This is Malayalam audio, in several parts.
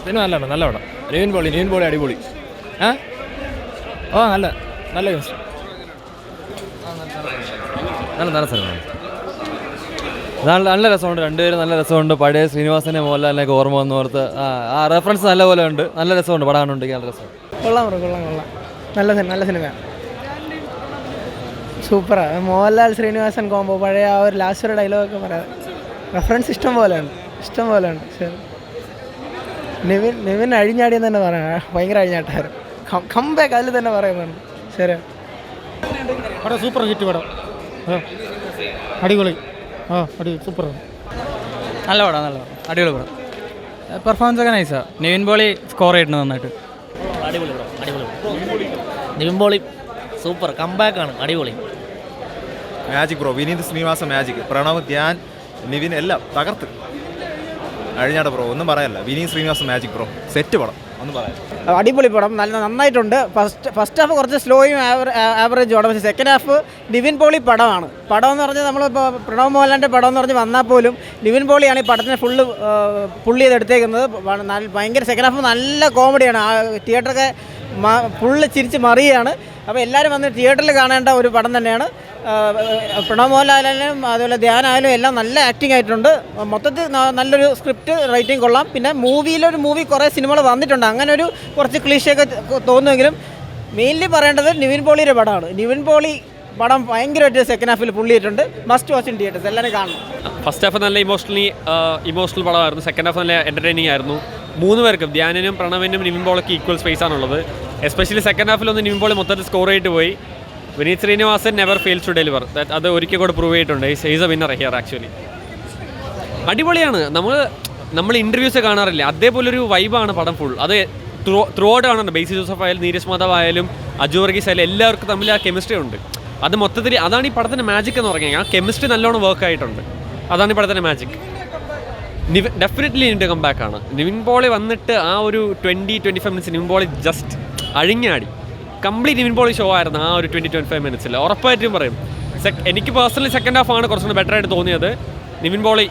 സിനിമ നല്ലതാണ്, നല്ല പടം. നിവിൻ പോളി അടിപൊളി. നല്ല നല്ല കെമിസ്ട്രി. നല്ല സിനിമയാണ്. നല്ല രസമുണ്ട്, രണ്ടുപേരും നല്ല രസമുണ്ട്. പഴയ ശ്രീനിവാസനെ മോഹൻലാലിനൊക്കെ ഓർമ്മ വന്നോർത്ത് ആ റെഫറൻസ് നല്ല പോലെ ഉണ്ട്. നല്ല രസമുണ്ട്, പടം കാണുന്നുണ്ടെങ്കിൽ നല്ല രസമുണ്ട്. കൊള്ളാം. നല്ല സിനിമയാണ്. സൂപ്പറാണ്. മോഹൻലാൽ ശ്രീനിവാസൻ കോംബോ, പഴയ ആ ഒരു ലാസ്റ്റ് ഒരു ഡയലോഗൊക്കെ പറയാം. റെഫറൻസ് ഇഷ്ടം പോലെ ഉണ്ട്. ശരി, നിവിൻ അഴിഞ്ഞാടിയെന്ന് തന്നെ പറയാം. ഭയങ്കര അഴിഞ്ഞാട്ടായിരുന്നു. കംബാക്ക് അതിൽ തന്നെ പറയുന്നുണ്ട്. ശരി, പടം സൂപ്പർ ഹിറ്റ് പടം. അടിപൊളി. സൂപ്പറാണ്. നല്ല പടം. അടിപൊളി പടം. പെർഫോമൻസ് ഒക്കെ നൈസാണ്. നിവിൻ പോളി സ്കോർ ചെയ്തിട്ടുണ്ട് നന്നായിട്ട്. അടിപൊളി. നിവിൻ പോളി സൂപ്പർ കംബാക്കാണ്. അടിപൊളി. Magic bro. Vineeth Sreenivasan magic. Pranav, Dhyan, Nivin എല്ലാം തകർത്ത്. അഴിഞ്ഞാട ബ്രോ, ഒന്നും പറയാല്ല. Vineeth Sreenivasan magic bro, set പടം, ഒന്നും പറയാം. അടിപൊളി പടം. നന്നായിട്ടുണ്ട്. ഫസ്റ്റ് ഹാഫ് കുറച്ച് സ്ലോയും ആവറേജും ആണ്. പക്ഷേ സെക്കൻഡ് ഹാഫ് നിവിൻ പോളി പടമാണ്. പടം എന്ന് പറഞ്ഞാൽ നമ്മളിപ്പോൾ പ്രണവ് മോഹൻലാലിൻ്റെ പടം എന്ന് പറഞ്ഞ് വന്നാൽ പോലും നിവിൻ പോളിയാണ് ഈ പടത്തിനെ പുള്ളി ചെയ്തെടുത്തേക്കുന്നത്. ഭയങ്കര സെക്കൻഡ് ഹാഫ് നല്ല കോമഡിയാണ്. ആ തിയേറ്ററൊക്കെ ഫുള്ള് ചിരിച്ച് മറിയാണ്. അപ്പോൾ എല്ലാവരും വന്ന് തിയേറ്ററിൽ കാണേണ്ട ഒരു പടം തന്നെയാണ്. പ്രണവ് മോഹൻലാലിനും അതുപോലെ ധ്യാനായാലും എല്ലാം നല്ല ആക്ടിങ് ആയിട്ടുണ്ട്. മൊത്തത്തിൽ നല്ലൊരു സ്ക്രിപ്റ്റ് റൈറ്റിംഗ് കൊള്ളാം. പിന്നെ മൂവി കുറേ സിനിമകൾ വന്നിട്ടുണ്ട്, അങ്ങനെ ഒരു കുറച്ച് ക്ലീശയൊക്കെ തോന്നുമെങ്കിലും മെയിൻലി പറയേണ്ടത് നിവിൻ പോളിയുടെ പടമാണ്. നിവിൻ പോളി പടം ഭയങ്കരമായിട്ട് സെക്കൻഡ് ഹാഫിൽ പുള്ളിയിട്ടുണ്ട്. മസ്റ്റ് വാച്ച് ഇൻ തിയേറ്റേഴ്സ്, എല്ലാവരും കാണണം. ഫസ്റ്റ് ഹാഫ് നല്ല ഇമോഷണൽ പടമായിരുന്നു. സെക്കൻഡ് ഹാഫ് നല്ല എൻ്റർടൈനിങ് ആയിരുന്നു. മൂന്ന് പേർക്കും, ധ്യാനിനും പ്രണവിനും നിവിൻ പോളിക്ക് ഈക്വൽ സ്പേസ് ആണുള്ളത്. എസ്പെഷ്യലി സെക്കൻഡ് ഹാഫിലൊന്ന് നിവിൻ പോളി മൊത്തത്തിൽ സ്കോർ ചെയ്തിട്ട് പോയി. Vineeth Sreenivasan never fails to deliver. അത് ഒരിക്കൽ കൂടെ പ്രൂവ് ചെയ്തിട്ടുണ്ട്. Is a winner here actually. അടിപൊളിയാണ്. നമ്മൾ ഇൻ്റർവ്യൂസ് കാണാറില്ല, അതേപോലൊരു വൈബാണ് പടം ഫുൾ. അത് ത്രൂ ഔട്ട് കാണുന്നുണ്ട്. ബേസി ജോസഫ് ആയാലും നീരജ് മാധവ് ആയാലും അജു വർഗീസ് ആയാലും എല്ലാവർക്കും തമ്മിൽ ആ കെമിസ്ട്രി ഉണ്ട്. അത് മൊത്തത്തിൽ അതാണ് ഈ പടത്തിൻ്റെ മാജിക് എന്ന് പറഞ്ഞാൽ. ആ കെമിസ്ട്രി നല്ലോണം വർക്ക് ആയിട്ടുണ്ട്. അതാണ് ഈ പടത്തിൻ്റെ മാജിക്. ഡെഫിനറ്റ്ലി ഇതിൻ്റെ കംബാക്കാണ്. നിവിൻ പോളി വന്നിട്ട് ആ ഒരു 20-25 മിനിറ്റ്സ് നിവിൻ പോളി ജസ്റ്റ് അഴിഞ്ഞാടി. കംപ്ലീറ്റ് നിവിൻ പോളി ഷോ ആയിരുന്നു ആ ഒരു 20-25 മിനിറ്റ്സിൽ. ഉറപ്പായിട്ടും പറയും. എനിക്ക് പേഴ്സണലി സെക്കൻഡ് ഹാഫാണ് കുറച്ചുകൂടി ബെറ്റർ ആയിട്ട് തോന്നിയത്. നിവിൻ പോളി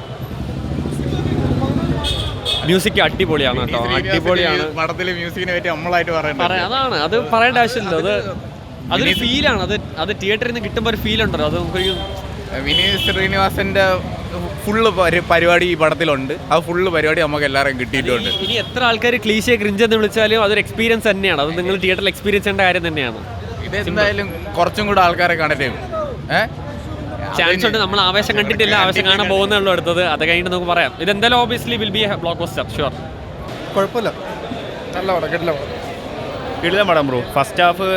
മ്യൂസിക് അടിപൊളിയാണ് കേട്ടോ, അടിപൊളിയാണ്. പടത്തിലെ മ്യൂസിക്കിനെ പറ്റി നമ്മളായിട്ട് അതാണ്, അത് പറയേണ്ട ആവശ്യമില്ല. അതൊരു ഫീലാണ്. അത് തിയേറ്ററിൽ നിന്ന് കിട്ടുമ്പോൾ ഒരു ഫീൽ ഉണ്ടല്ലോ. അത് വിനീത് ശ്രീനിവാസന്റെ ഫുള്ള് പരിപാടി ഈ പടത്തിലുണ്ട്. ആ ഫുള്ള് പരിപാടി നമുക്ക് എല്ലാവരും കിട്ടിയിട്ടുണ്ട്. ഇനി എത്ര ആൾക്കാർ ക്ലീശയെ ക്രിഞ്ച് എന്ന് വിളിച്ചാലും അതൊരു എക്സ്പീരിയൻസ് തന്നെയാണ്. അത് നിങ്ങൾ തിയേറ്ററിൽ എക്സ്പീരിയൻസ് ചെയ്യേണ്ട കാര്യം തന്നെയാണ്. ഇത് എന്തായാലും കുറച്ചും കൂടെ ആൾക്കാരെ കണക്ട് ചെയ്യും. ചാൻസ് ഉണ്ട്. നമ്മൾ ആവേശം കണ്ടിട്ടില്ല, ആവേശം കാണാൻ പോകുന്നുള്ളൂ അടുത്തത്. അത് കഴിഞ്ഞിട്ട് നമുക്ക് പറയാം. ഇത് എന്തായാലും obviously will be A block buster sure. കുഴപ്പമില്ല, നല്ല പടം, കിടിലം പടം ബ്രോ. ഫസ്റ്റ് ഹാഫ്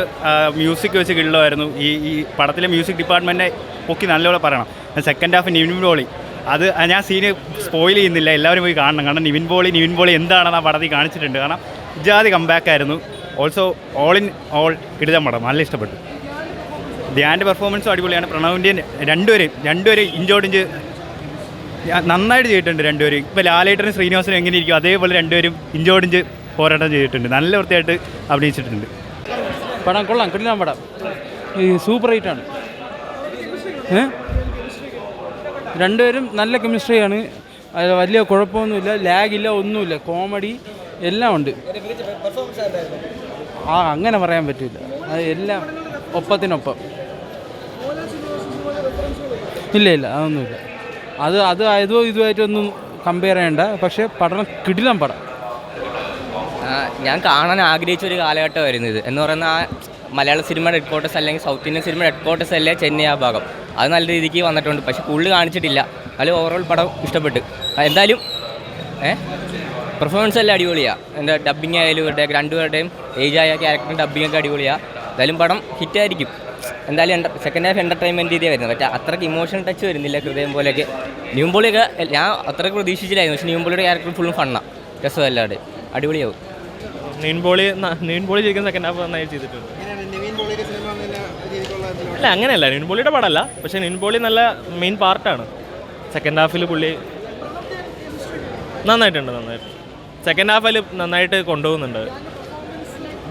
മ്യൂസിക് വെച്ച് കിടിലമായിരുന്നു. ഈ പടത്തിലെ മ്യൂസിക് ഡിപ്പാർട്ട്മെൻറ്റിനെ പൊക്കി നല്ലപോലെ പറയണം. സെക്കൻഡ് ഹാഫ് നിവിൻ പോളി, അത് ഞാൻ സീന് സ്പോയിൽ ചെയ്യുന്നില്ല, എല്ലാവരും പോയി കാണണം. കാരണം നിവിൻ പോളി എന്താണെന്ന് ആ പടത്തിൽ കാണിച്ചിട്ടുണ്ട്. കാരണം ഇജാതി കംബാക്കായിരുന്നു. ഓൾസോ ഓൾ ഇൻ ഓൾ കിടിലം പടം, നല്ല ഇഷ്ടപ്പെട്ടു. ധ്യാൻ്റെ പെർഫോമൻസും അടിപൊളിയാണ്. പ്രണവിൻ്റെയും രണ്ടുപേരും ഇഞ്ചോടിഞ്ച് നന്നായിട്ട് ചെയ്തിട്ടുണ്ട് രണ്ടുപേരും. ഇപ്പോൾ ലാലേട്ടനും ശ്രീനിവാസനും എങ്ങനെ ഇരിക്കും അതേപോലെ രണ്ടുപേരും ഇഞ്ചോടിഞ്ച് പോരാട്ടം ചെയ്തിട്ടുണ്ട്. നല്ല വൃത്തിയായിട്ട് അഭിനയിച്ചിട്ടുണ്ട്. പടം കൊള്ളാം, കിടിലം പടം. ഈ സൂപ്പർ ഹൈറ്റാണ്. രണ്ടുപേരും നല്ല കെമിസ്ട്രിയാണ്. വലിയ കുഴപ്പമൊന്നുമില്ല, ലാഗില്ല, ഒന്നുമില്ല. കോമഡി എല്ലാം ഉണ്ട്. അങ്ങനെ പറയാൻ പറ്റില്ല. അത് എല്ലാം ഒപ്പത്തിനൊപ്പം. ഇല്ല അതൊന്നുമില്ല. അത് ഇതുമായിട്ടൊന്നും കമ്പയർ ചെയ്യണ്ട. പക്ഷേ പടം കിടിലം പടം. ഞാൻ കാണാൻ ആഗ്രഹിച്ച ഒരു കാലഘട്ടമായിരുന്നു ഇത് എന്ന് പറയുന്ന. ആ മലയാള സിനിമയുടെ ഹെഡ് ക്വാർട്ടേഴ്സ് അല്ലെങ്കിൽ സൗത്ത് ഇന്ത്യൻ സിനിമയുടെ ഹെഡ് ക്വാർട്ടേഴ്സ് അല്ലേ ചെന്നൈ ആ ഭാഗം. അത് നല്ല രീതിക്ക് വന്നിട്ടുണ്ട്. പക്ഷേ കൂടുതൽ കാണിച്ചിട്ടില്ല. അതിൽ ഓവറോൾ പടം ഇഷ്ടപ്പെട്ടു. എന്തായാലും പെർഫോമൻസ് എല്ലാം അടിപൊളിയാണ്. എന്താ ഡബ്ബിങ് ആയാലും രണ്ടുപേരുടെയും ഏജായ ക്യാരക്ടറിൻ്റെ ഡബ്ബിങ്ങൊക്കെ അടിപൊളിയാണ്. എന്തായാലും പടം ഹിറ്റായിരിക്കും. എന്തായാലും സെക്കൻഡ് ഹാഫ് എൻ്റർടൈൻമെൻറ്റ് രീതിയാണ് വരുന്നത്. പക്ഷേ അത്രയ്ക്ക് ഇമോഷണൽ ടച്ച് വരുന്നില്ല ഹൃദയം പോലെയൊക്കെ. നിവിൻ പോളിയൊക്കെ ഞാൻ അത്രയ്ക്ക് പ്രതീക്ഷിച്ചില്ലായിരുന്നു. പക്ഷേ നിവിൻ പോളിയുടെ ക്യാരക്ടർ ഫുള്ളും ഫണ്ണാണ്, രസമല്ലാതെ അടിപൊളിയാവും. നിവിൻ പോളി ശരിക്കും സെക്കൻഡ് ഹാഫ് നന്നായി ചെയ്തിട്ടുണ്ട്. അല്ല അങ്ങനെയല്ല, നിവിൻ പോളിയുടെ പടമല്ല. പക്ഷേ നിവിൻ പോളി നല്ല മെയിൻ പാർട്ടാണ്. സെക്കൻഡ് ഹാഫിൽ പുള്ളി നന്നായിട്ടുണ്ട്. സെക്കൻഡ് ഹാഫിൽ നന്നായിട്ട് കൊണ്ടുപോകുന്നുണ്ട്.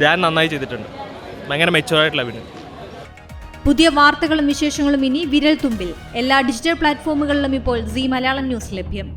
ധ്യാൻ നന്നായി ചെയ്തിട്ടുണ്ട്. ഭയങ്കര മെച്ചുവറായിട്ടുള്ള അഭിനയം. പുതിയ വാർത്തകളും വിശേഷങ്ങളും ഇനി വിരൽ തുമ്പിൽ. എല്ലാ ഡിജിറ്റൽ പ്ലാറ്റ്ഫോമുകളിലും ഇപ്പോൾ സീ മലയാളം ന്യൂസ് ലഭ്യം.